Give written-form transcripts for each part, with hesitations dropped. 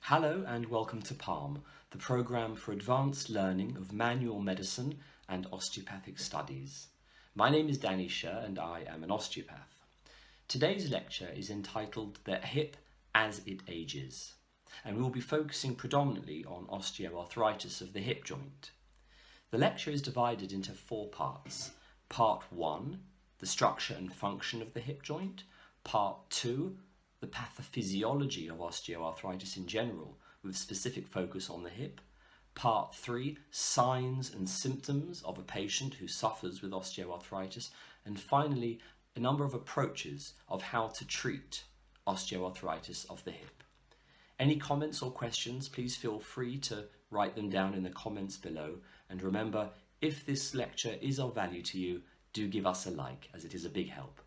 Hello and welcome to PALM, the programme for advanced learning of manual medicine and osteopathic studies. My name is Danny Sher and I am an osteopath. Today's lecture is entitled The Hip as it Ages, and we will be focusing predominantly on osteoarthritis of the hip joint. The lecture is divided into 4 parts. Part 1, the structure and function of the hip joint. Part 2, the pathophysiology of osteoarthritis in general, with specific focus on the hip. Part 3, signs and symptoms of a patient who suffers with osteoarthritis. And finally, a number of approaches of how to treat osteoarthritis of the hip. Any comments or questions, please feel free to write them down in the comments below. And remember, if this lecture is of value to you, do give us a like, as it is a big help.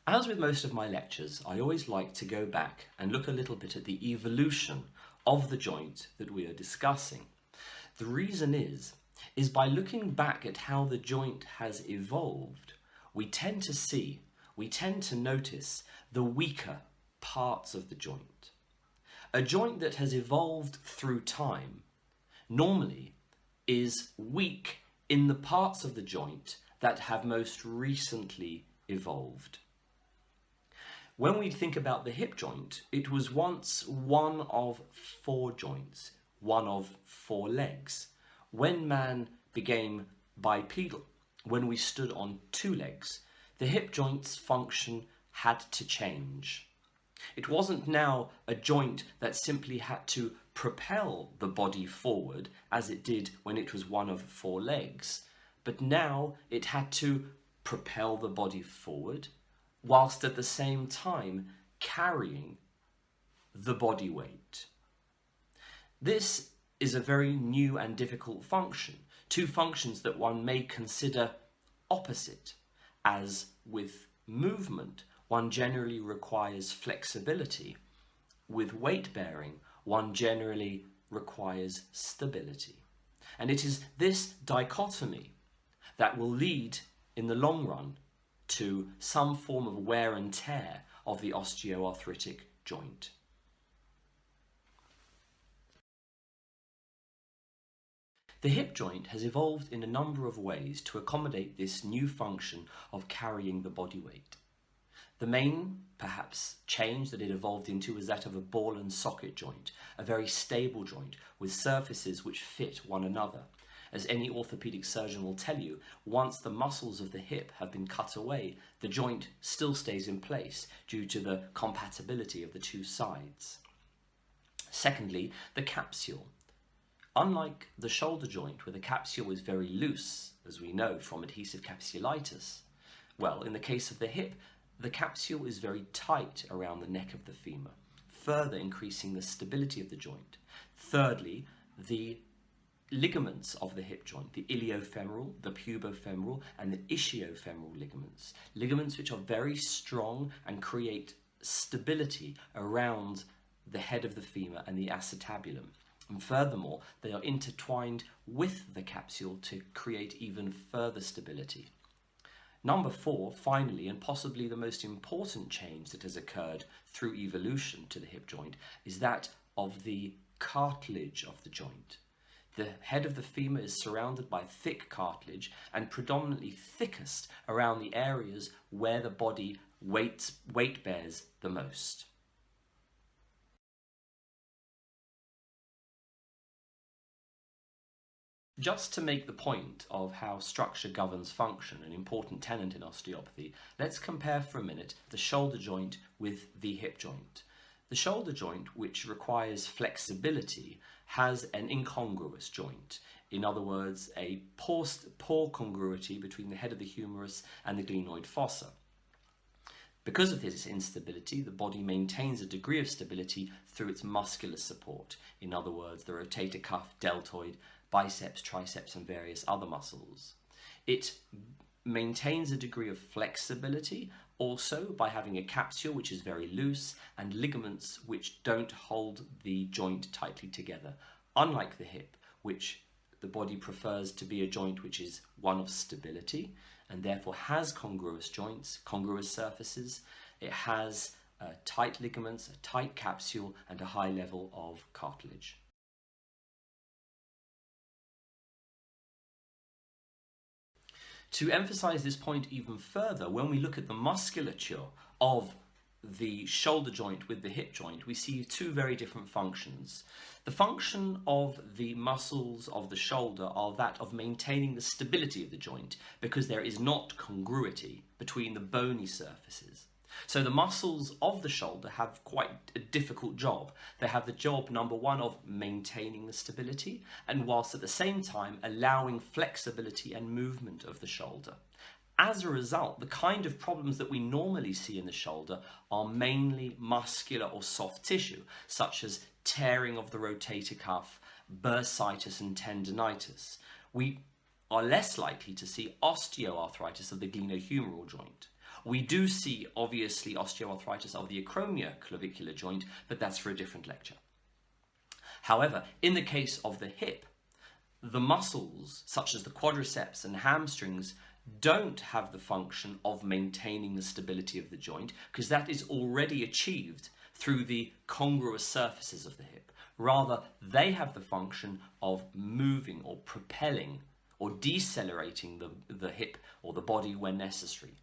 As with most of my lectures, I always like to go back and look a little bit at the evolution of the joint that we are discussing. The reason is by looking back at how the joint has evolved, we tend to notice the weaker parts of the joint. A joint that has evolved through time normally is weak in the parts of the joint that have most recently evolved. When we think about the hip joint, it was once one of 4 joints, one of 4 legs. When man became bipedal, when we stood on 2 legs, the hip joint's function had to change. It wasn't now a joint that simply had to propel the body forward as it did when it was one of 4 legs, but now it had to propel the body forward whilst at the same time carrying the body weight. This is a very new and difficult function, 2 functions that one may consider opposite, as with movement, one generally requires flexibility. With weight bearing, one generally requires stability. And it is this dichotomy that will lead in the long run to some form of wear and tear of the osteoarthritic joint. The hip joint has evolved in a number of ways to accommodate this new function of carrying the body weight. The main, perhaps, change that it evolved into was that of a ball and socket joint, a very stable joint with surfaces which fit one another. As any orthopedic surgeon will tell you, once the muscles of the hip have been cut away, the joint still stays in place due to the compatibility of the 2 sides. Secondly, the capsule. Unlike the shoulder joint, where the capsule is very loose, as we know from adhesive capsulitis, well, in the case of the hip, the capsule is very tight around the neck of the femur, further increasing the stability of the joint. Thirdly, the ligaments of the hip joint, the iliofemoral, the pubofemoral, and the ischiofemoral ligaments. Ligaments which are very strong and create stability around the head of the femur and the acetabulum. And furthermore, they are intertwined with the capsule to create even further stability. Number 4, finally, and possibly the most important change that has occurred through evolution to the hip joint, is that of the cartilage of the joint. The head of the femur is surrounded by thick cartilage and predominantly thickest around the areas where the body weight bears the most. Just to make the point of how structure governs function, an important tenet in osteopathy, let's compare for a minute the shoulder joint with the hip joint. The shoulder joint, which requires flexibility, has an incongruous joint. In other words, a poor congruity between the head of the humerus and the glenoid fossa. Because of this instability, the body maintains a degree of stability through its muscular support. In other words, the rotator cuff, deltoid, biceps, triceps, and various other muscles. It maintains a degree of flexibility also by having a capsule which is very loose and ligaments which don't hold the joint tightly together, unlike the hip, which the body prefers to be a joint which is one of stability and therefore has congruous joints, congruous surfaces. It has tight ligaments, a tight capsule, and a high level of cartilage. To emphasize this point even further, when we look at the musculature of the shoulder joint with the hip joint, we see two very different functions. The function of the muscles of the shoulder are that of maintaining the stability of the joint, because there is not congruity between the bony surfaces. So the muscles of the shoulder have quite a difficult job. They have the job, number one, of maintaining the stability, and whilst at the same time allowing flexibility and movement of the shoulder. As a result, the kind of problems that we normally see in the shoulder are mainly muscular or soft tissue, such as tearing of the rotator cuff, bursitis and tendinitis. We are less likely to see osteoarthritis of the glenohumeral joint. We do see, obviously, osteoarthritis of the acromioclavicular joint, but that's for a different lecture. However, in the case of the hip, the muscles, such as the quadriceps and hamstrings, don't have the function of maintaining the stability of the joint, because that is already achieved through the congruous surfaces of the hip. Rather, they have the function of moving or propelling or decelerating the hip or the body when necessary.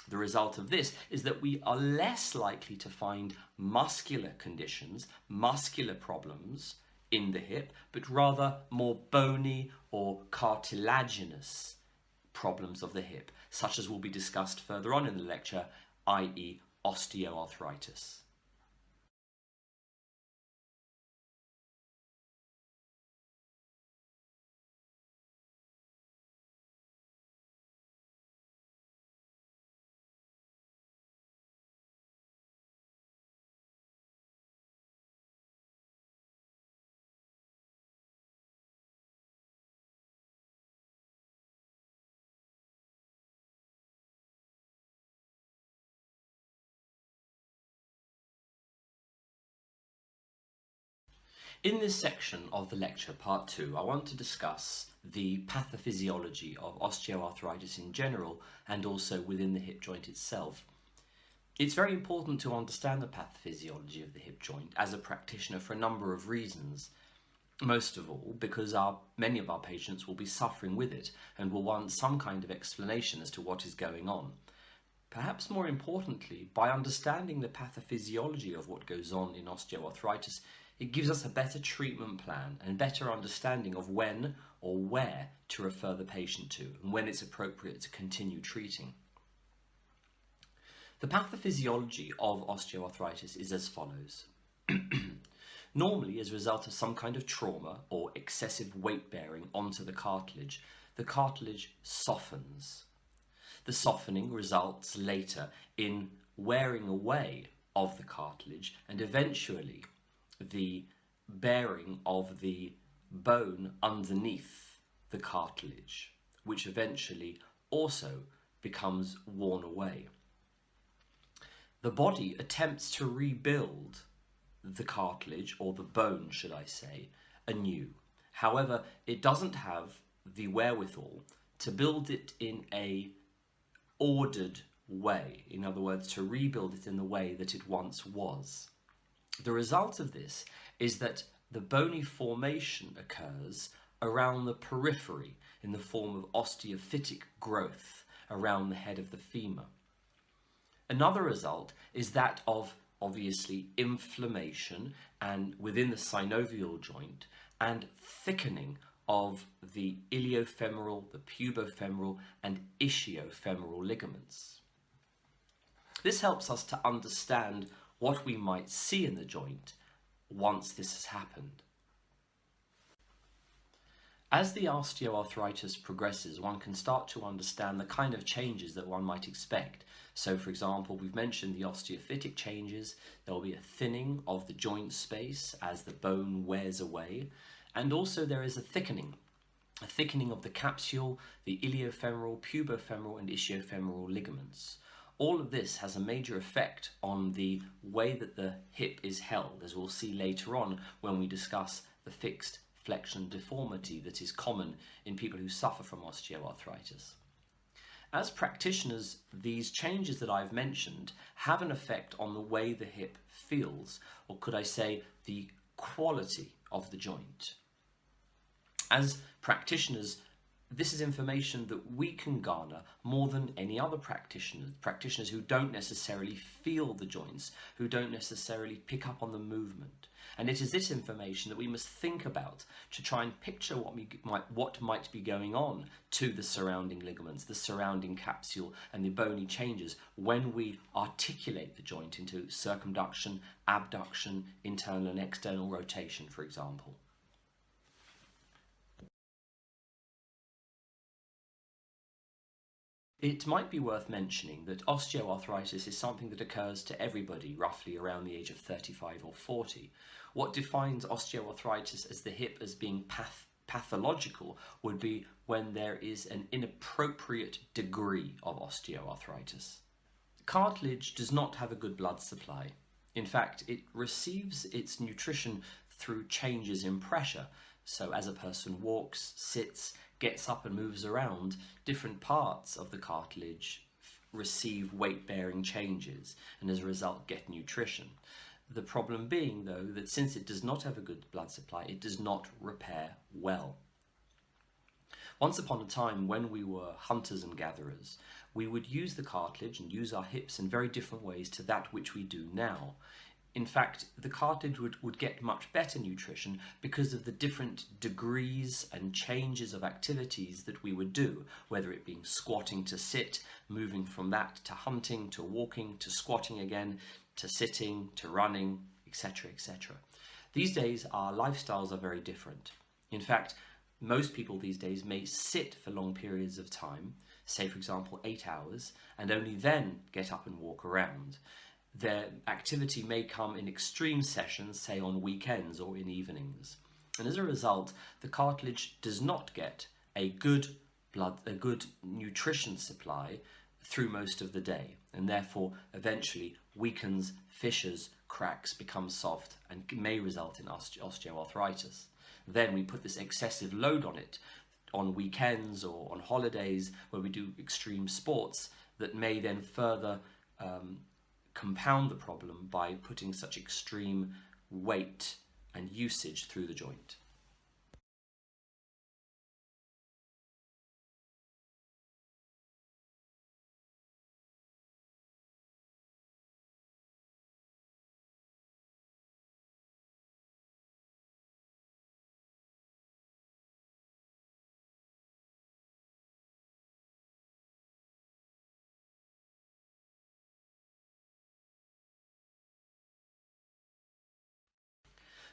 The result of this is that we are less likely to find muscular conditions, muscular problems in the hip, but rather more bony or cartilaginous problems of the hip, such as will be discussed further on in the lecture, i.e. osteoarthritis. In this section of the lecture, part 2, I want to discuss the pathophysiology of osteoarthritis in general and also within the hip joint itself. It's very important to understand the pathophysiology of the hip joint as a practitioner for a number of reasons. Most of all, because many of our patients will be suffering with it and will want some kind of explanation as to what is going on. Perhaps more importantly, by understanding the pathophysiology of what goes on in osteoarthritis, it gives us a better treatment plan and better understanding of when or where to refer the patient to and when it's appropriate to continue treating. The pathophysiology of osteoarthritis is as follows. Normally, as a result of some kind of trauma or excessive weight bearing onto the cartilage softens. The softening results later in wearing away of the cartilage and eventually the bearing of the bone underneath the cartilage, which eventually also becomes worn away. The body attempts to rebuild the cartilage, or the bone, should I say, anew. However, it doesn't have the wherewithal to build it in a ordered way. In other words, to rebuild it in the way that it once was. The result of this is that the bony formation occurs around the periphery in the form of osteophytic growth around the head of the femur. Another result is that of, obviously, inflammation and within the synovial joint and thickening of the iliofemoral, the pubofemoral and ischiofemoral ligaments. This helps us to understand what we might see in the joint once this has happened. As the osteoarthritis progresses, one can start to understand the kind of changes that one might expect. So, for example, we've mentioned the osteophytic changes. There will be a thinning of the joint space as the bone wears away, and also there is a thickening of the capsule, the iliofemoral, pubofemoral and ischiofemoral ligaments. All of this has a major effect on the way that the hip is held, as we'll see later on when we discuss the fixed flexion deformity that is common in people who suffer from osteoarthritis. As practitioners, these changes that I've mentioned have an effect on the way the hip feels, or could I say the quality of the joint. As practitioners, this is information that we can garner more than any other practitioners who don't necessarily feel the joints, who don't necessarily pick up on the movement. And it is this information that we must think about to try and picture what might be going on to the surrounding ligaments, the surrounding capsule and the bony changes when we articulate the joint into circumduction, abduction, internal and external rotation, for example. It might be worth mentioning that osteoarthritis is something that occurs to everybody roughly around the age of 35 or 40. What defines osteoarthritis as the hip as being pathological would be when there is an inappropriate degree of osteoarthritis. Cartilage does not have a good blood supply. In fact, it receives its nutrition through changes in pressure. So as a person walks, sits, gets up and moves around, different parts of the cartilage receive weight-bearing changes and as a result get nutrition. The problem being, though, that since it does not have a good blood supply, it does not repair well. Once upon a time, when we were hunters and gatherers, we would use the cartilage and use our hips in very different ways to that which we do now. In fact, the cartilage would get much better nutrition because of the different degrees and changes of activities that we would do, whether it being squatting to sit, moving from that to hunting, to walking, to squatting again, to sitting, to running, etc., etc. These days, our lifestyles are very different. In fact, most people these days may sit for long periods of time, say for example 8 hours, and only then get up and walk around. Their activity may come in extreme sessions, say on weekends or in evenings. And as a result, the cartilage does not get a good nutrition supply through most of the day, and therefore eventually weakens, fissures, cracks, becomes soft, and may result in osteoarthritis. Then we put this excessive load on it on weekends or on holidays where we do extreme sports that may then further compound the problem by putting such extreme weight and usage through the joint.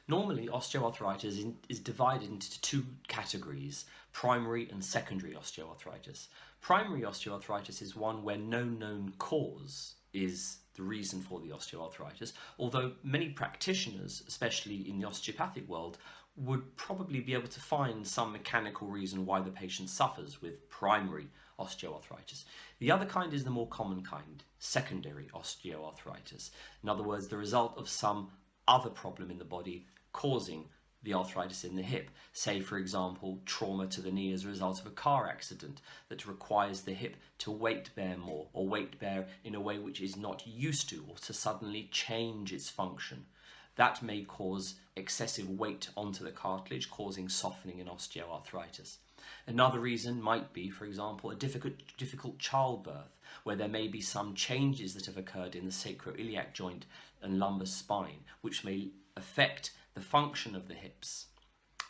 Normally, osteoarthritis is divided into two categories, primary and secondary osteoarthritis. Primary osteoarthritis is one where no known cause is the reason for the osteoarthritis, although many practitioners, especially in the osteopathic world, would probably be able to find some mechanical reason why the patient suffers with primary osteoarthritis. The other kind is the more common kind, secondary osteoarthritis. In other words, the result of some other problem in the body causing the arthritis in the hip. Say, for example, trauma to the knee as a result of a car accident that requires the hip to weight bear more, or weight bear in a way which is not used to, or to suddenly change its function. That may cause excessive weight onto the cartilage, causing softening and osteoarthritis. Another reason might be, for example, a difficult childbirth, where there may be some changes that have occurred in the sacroiliac joint and lumbar spine, which may affect the function of the hips,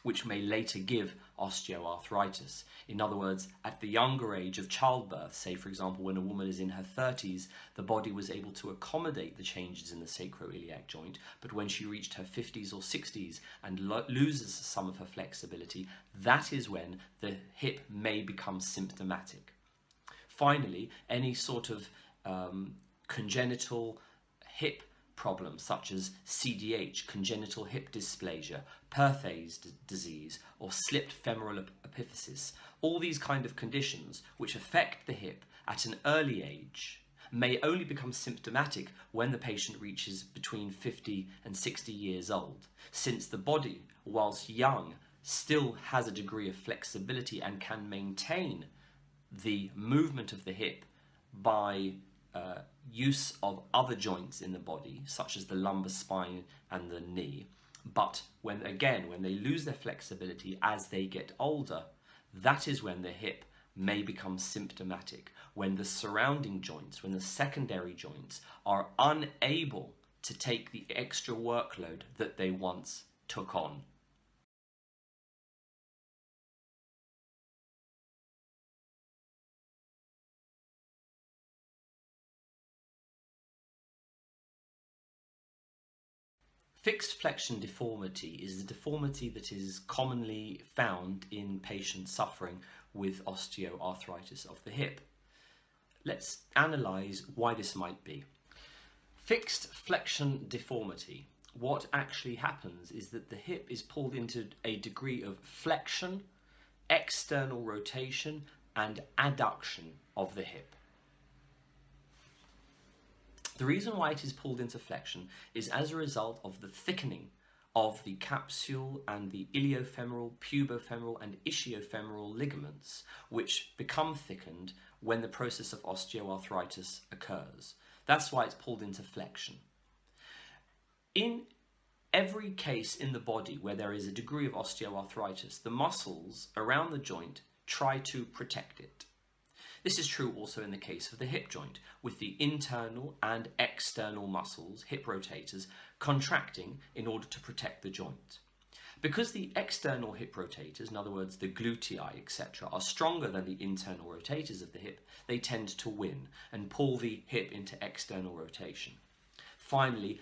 which may later give osteoarthritis. In other words, at the younger age of childbirth, say for example when a woman is in her 30s, the body was able to accommodate the changes in the sacroiliac joint, but when she reached her 50s or 60s and loses some of her flexibility, that is when the hip may become symptomatic. Finally, any sort of congenital hip problems such as CDH, congenital hip dysplasia, Perthes disease, or slipped femoral epiphysis, all these kind of conditions which affect the hip at an early age may only become symptomatic when the patient reaches between 50 and 60 years old, since the body, whilst young, still has a degree of flexibility and can maintain the movement of the hip by use of other joints in the body, such as the lumbar spine and the knee. But when they lose their flexibility as they get older, that is when the hip may become symptomatic, when the surrounding joints, when the secondary joints are unable to take the extra workload that they once took on. Fixed flexion deformity is the deformity that is commonly found in patients suffering with osteoarthritis of the hip. Let's analyse why this might be. Fixed flexion deformity. What actually happens is that the hip is pulled into a degree of flexion, external rotation, and adduction of the hip. The reason why it is pulled into flexion is as a result of the thickening of the capsule and the iliofemoral, pubofemoral and ischiofemoral ligaments, which become thickened when the process of osteoarthritis occurs. That's why it's pulled into flexion. In every case in the body where there is a degree of osteoarthritis, the muscles around the joint try to protect it. This is true also in the case of the hip joint, with the internal and external muscles, hip rotators, contracting in order to protect the joint. Because the external hip rotators, in other words the glutei, etc., are stronger than the internal rotators of the hip, they tend to win and pull the hip into external rotation. Finally,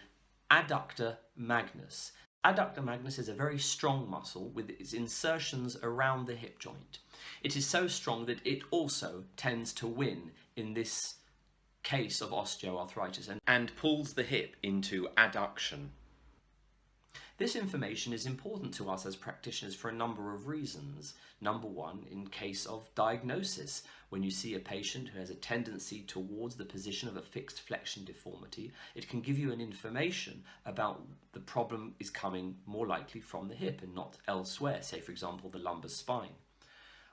adductor magnus. Adductor magnus is a very strong muscle with its insertions around the hip joint. It is so strong that it also tends to win in this case of osteoarthritis and pulls the hip into adduction. This information is important to us as practitioners for a number of reasons. Number one, in case of diagnosis, when you see a patient who has a tendency towards the position of a fixed flexion deformity, it can give you an information about the problem is coming more likely from the hip and not elsewhere, say for example the lumbar spine.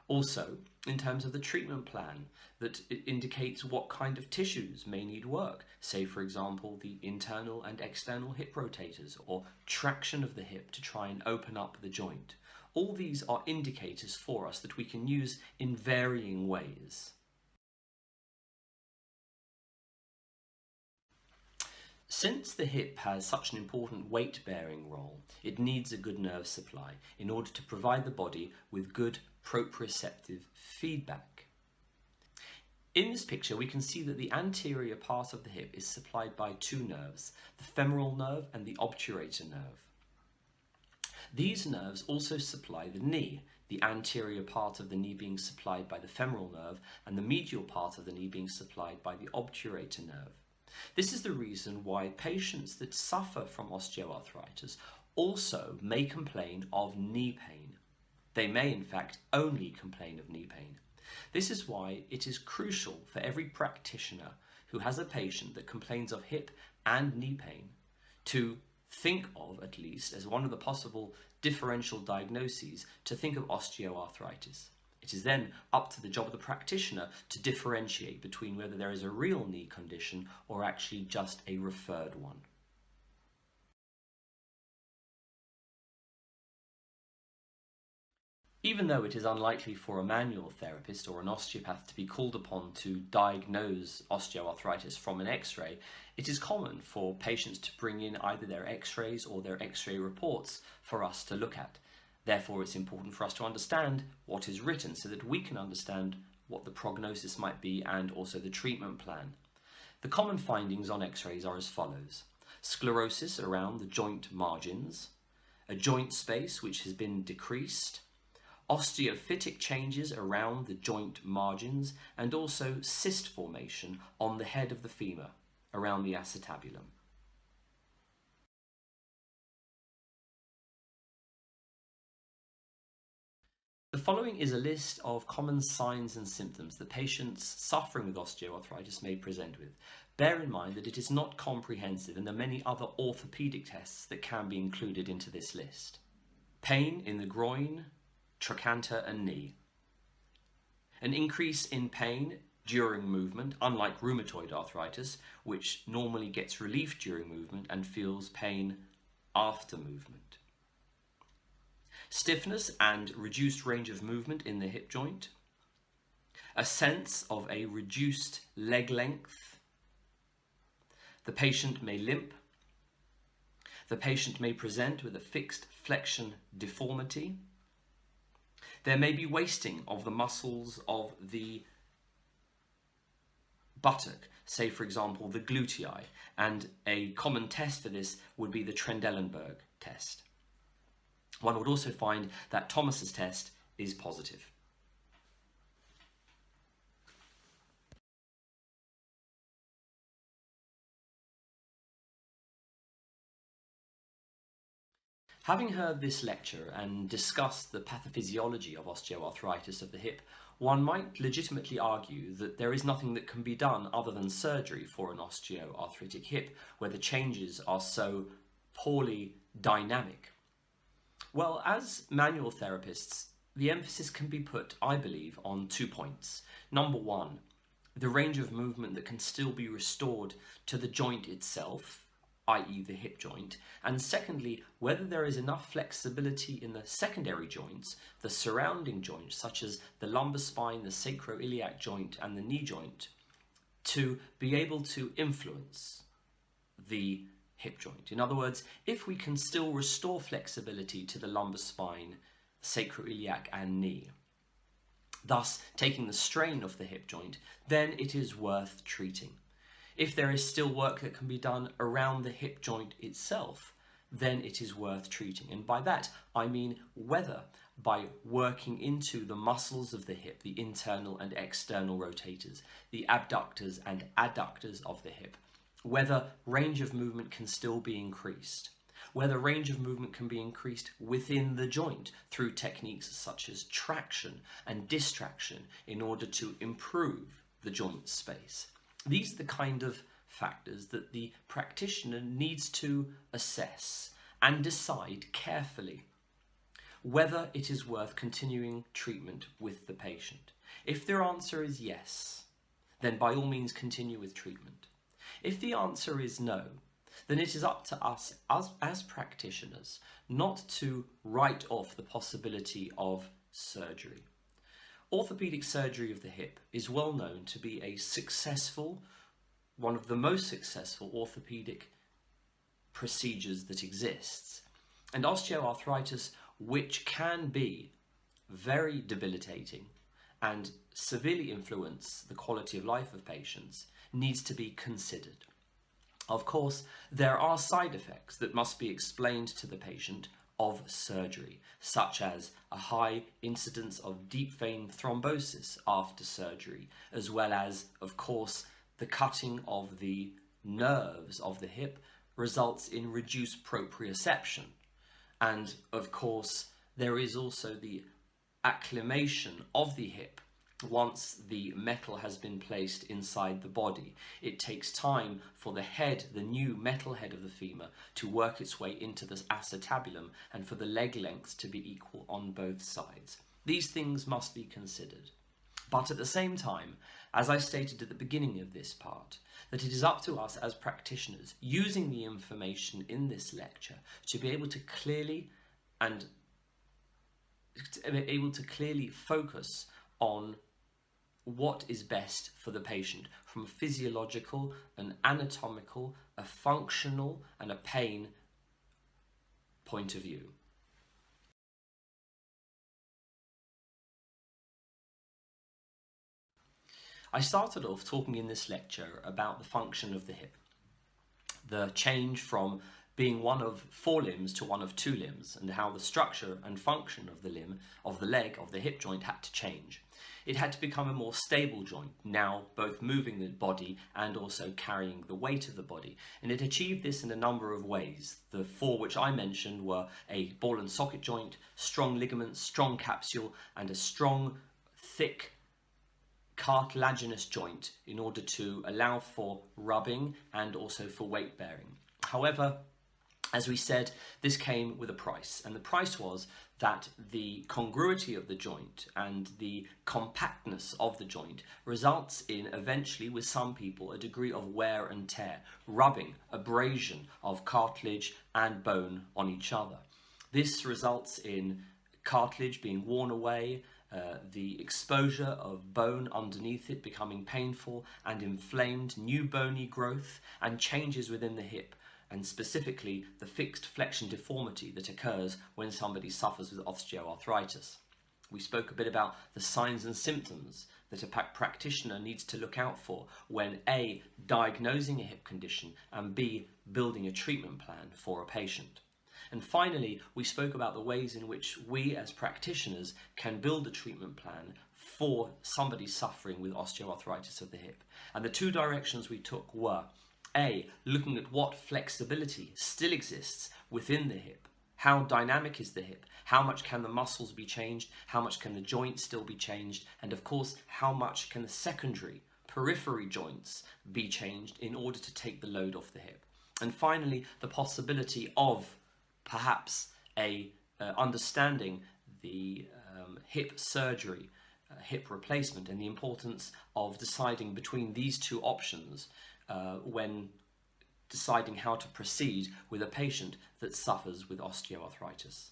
Also, in terms of the treatment plan, that it indicates what kind of tissues may need work, say for example the internal and external hip rotators or traction of the hip to try and open up the joint. All these are indicators for us that we can use in varying ways. Since the hip has such an important weight-bearing role, it needs a good nerve supply in order to provide the body with good proprioceptive feedback. In this picture, we can see that the anterior part of the hip is supplied by two nerves, the femoral nerve and the obturator nerve. These nerves also supply the knee, the anterior part of the knee being supplied by the femoral nerve and the medial part of the knee being supplied by the obturator nerve. This is the reason why patients that suffer from osteoarthritis also may complain of knee pain. They may in fact only complain of knee pain. This is why it is crucial for every practitioner who has a patient that complains of hip and knee pain to think of, at least as one of the possible differential diagnoses, to think of osteoarthritis. It is then up to the job of the practitioner to differentiate between whether there is a real knee condition or actually just a referred one. Even though it is unlikely for a manual therapist or an osteopath to be called upon to diagnose osteoarthritis from an X-ray, it is common for patients to bring in either their X-rays or their X-ray reports for us to look at. Therefore, it's important for us to understand what is written so that we can understand what the prognosis might be and also the treatment plan. The common findings on X-rays are as follows: sclerosis around the joint margins, a joint space which has been decreased, osteophytic changes around the joint margins, and also cyst formation on the head of the femur around the acetabulum. The following is a list of common signs and symptoms that patients suffering with osteoarthritis may present with. Bear in mind that it is not comprehensive and there are many other orthopedic tests that can be included into this list. pain in the groin, trochanter and knee. An increase in pain during movement, unlike rheumatoid arthritis, which normally gets relief during movement and feels pain after movement. Stiffness and reduced range of movement in the hip joint. A sense of a reduced leg length. The patient may limp. The patient may present with a fixed flexion deformity. There may be wasting of the muscles of the buttock, say for example the glutei, and a common test for this would be the Trendelenburg test. One would also find that Thomas's test is positive. Having heard this lecture and discussed the pathophysiology of osteoarthritis of the hip, one might legitimately argue that there is nothing that can be done other than surgery for an osteoarthritic hip where the changes are so poorly dynamic. Well, as manual therapists, the emphasis can be put, I believe, on 2 points. Number one, the range of movement that can still be restored to the joint itself, i.e. the hip joint, and secondly, whether there is enough flexibility in the secondary joints, the surrounding joints, such as the lumbar spine, the sacroiliac joint, and the knee joint, to be able to influence the hip joint. In other words, if we can still restore flexibility to the lumbar spine, sacroiliac, and knee, thus taking the strain off the hip joint, then it is worth treating. If there is still work that can be done around the hip joint itself, then it is worth treating. And by that, I mean whether by working into the muscles of the hip, the internal and external rotators, the abductors and adductors of the hip, whether range of movement can still be increased, whether range of movement can be increased within the joint through techniques such as traction and distraction in order to improve the joint space. These are the kind of factors that the practitioner needs to assess and decide carefully whether it is worth continuing treatment with the patient. If their answer is yes, then by all means continue with treatment. If the answer is no, then it is up to us as practitioners not to write off the possibility of surgery. Orthopedic surgery of the hip is well known to be a successful, one of the most successful orthopedic procedures that exists. And osteoarthritis, which can be very debilitating and severely influence the quality of life of patients, needs to be considered. Of course, there are side effects that must be explained to the patient of surgery, such as a high incidence of deep vein thrombosis after surgery, as well as, of course, the cutting of the nerves of the hip results in reduced proprioception. And, of course, there is also the acclimation of the hip. Once the metal has been placed inside the body, it takes time for the head, the new metal head of the femur, to work its way into the acetabulum and for the leg lengths to be equal on both sides. These things must be considered. But at the same time, as I stated at the beginning of this part, that it is up to us as practitioners, using the information in this lecture, to be able to clearly focus on what is best for the patient from a physiological, an anatomical, a functional, and a pain point of view. I started off talking in this lecture about the function of the hip, the change from being one of 4 limbs to one of 2 limbs, and how the structure and function of the limb, of the leg, of the hip joint had to change. It had to become a more stable joint, now both moving the body and also carrying the weight of the body. And it achieved this in a number of ways. The 4 which I mentioned were a ball and socket joint, strong ligaments, strong capsule, and a strong, thick, cartilaginous joint in order to allow for rubbing and also for weight bearing. However, As we said, this came with a price, and the price was that the congruity of the joint and the compactness of the joint results in, eventually with some people, a degree of wear and tear, rubbing, abrasion of cartilage and bone on each other. This results in cartilage being worn away, the exposure of bone underneath it becoming painful and inflamed, new bony growth, and changes within the hip, and specifically the fixed flexion deformity that occurs when somebody suffers with osteoarthritis. We spoke a bit about the signs and symptoms that a practitioner needs to look out for when A, diagnosing a hip condition, and B, building a treatment plan for a patient. And finally, we spoke about the ways in which we as practitioners can build a treatment plan for somebody suffering with osteoarthritis of the hip. And the two directions we took were A, looking at what flexibility still exists within the hip. How dynamic is the hip? How much can the muscles be changed? How much can the joint still be changed? And of course, how much can the secondary, periphery joints be changed in order to take the load off the hip? And finally, the possibility of perhaps understanding the hip surgery, hip replacement, and the importance of deciding between these two options when deciding how to proceed with a patient that suffers with osteoarthritis.